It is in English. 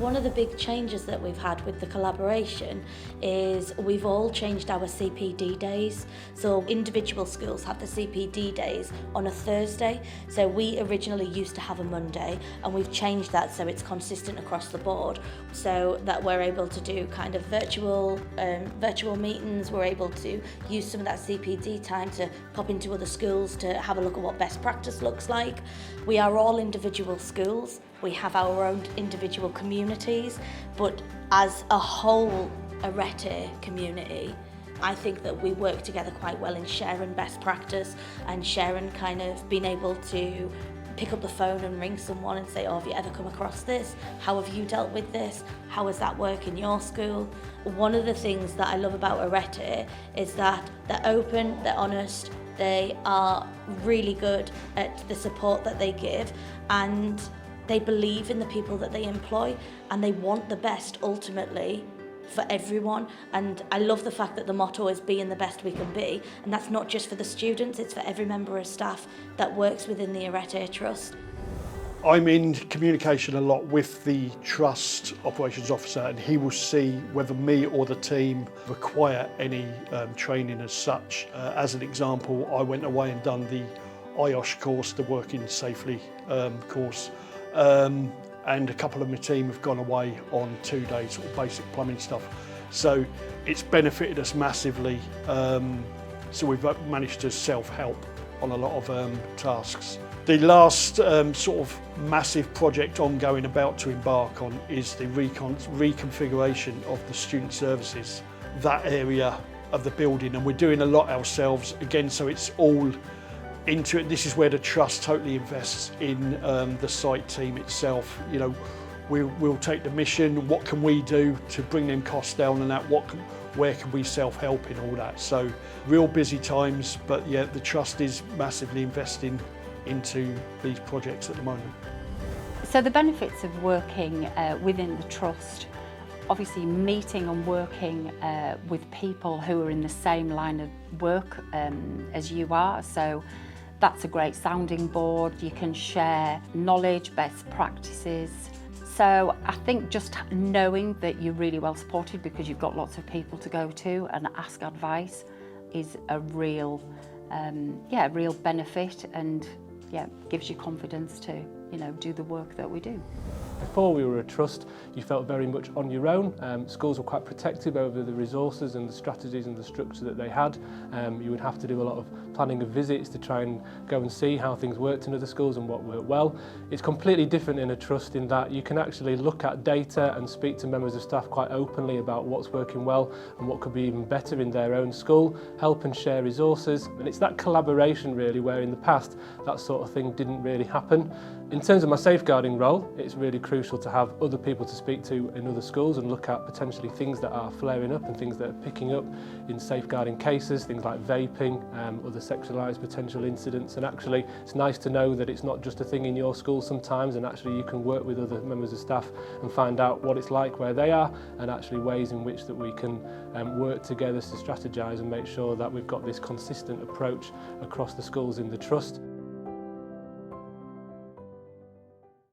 One of the big changes that we've had with the collaboration is we've all changed our CPD days. So individual schools have the CPD days on a Thursday. So we originally used to have a Monday, and we've changed that so it's consistent across the board, so that we're able to do kind of virtual meetings. We're able to use some of that CPD time to pop into other schools to have a look at what best practice looks like. We are all individual schools. We have our own individual communities, but as a whole Areté community, I think that we work together quite well in sharing best practice and sharing kind of being able to pick up the phone and ring someone and say, oh, have you ever come across this? How have you dealt with this? How does that work in your school? One of the things that I love about Areté is that they're open, they're honest, they are really good at the support that they give, and they believe in the people that they employ, and they want the best ultimately for everyone. And I love the fact that the motto is being the best we can be, and that's not just for the students, it's for every member of staff that works within the Areté Trust. I'm in communication a lot with the Trust Operations Officer, and he will see whether me or the team require any training as such. As an example, I went away and done the IOSH course, the Working Safely course, and a couple of my team have gone away on 2 days, sort of basic plumbing stuff. So it's benefited us massively. So we've managed to self-help on a lot of tasks. The last sort of massive project ongoing, about to embark on, is the reconfiguration of the student services, that area of the building, and we're doing a lot ourselves again, so it's all into it. This is where the Trust totally invests in the site team itself. You know, we'll take the mission, what can we do to bring them costs down, and that where can we self-help in all that. So real busy times, but yeah, the Trust is massively investing into these projects at the moment. So the benefits of working within the Trust, obviously meeting and working with people who are in the same line of work as you are, so that's a great sounding board. You can share knowledge, best practices. So I think just knowing that you're really well supported because you've got lots of people to go to and ask advice is a real benefit, and gives you confidence to, you know, do the work that we do. Before we were a trust, you felt very much on your own. Schools were quite protective over the resources and the strategies and the structure that they had. You would have to do a lot of planning of visits to try and go and see how things worked in other schools and what worked well. It's completely different in a trust in that you can actually look at data and speak to members of staff quite openly about what's working well and what could be even better in their own school, help and share resources. And it's that collaboration really where in the past that sort of thing didn't really happen. In terms of my safeguarding role, it's really crucial to have other people to speak to in other schools and look at potentially things that are flaring up and things that are picking up in safeguarding cases, things like vaping, other sexualised potential incidents. And actually it's nice to know that it's not just a thing in your school sometimes, and actually you can work with other members of staff and find out what it's like where they are, and actually ways in which that we can work together to strategise and make sure that we've got this consistent approach across the schools in the Trust.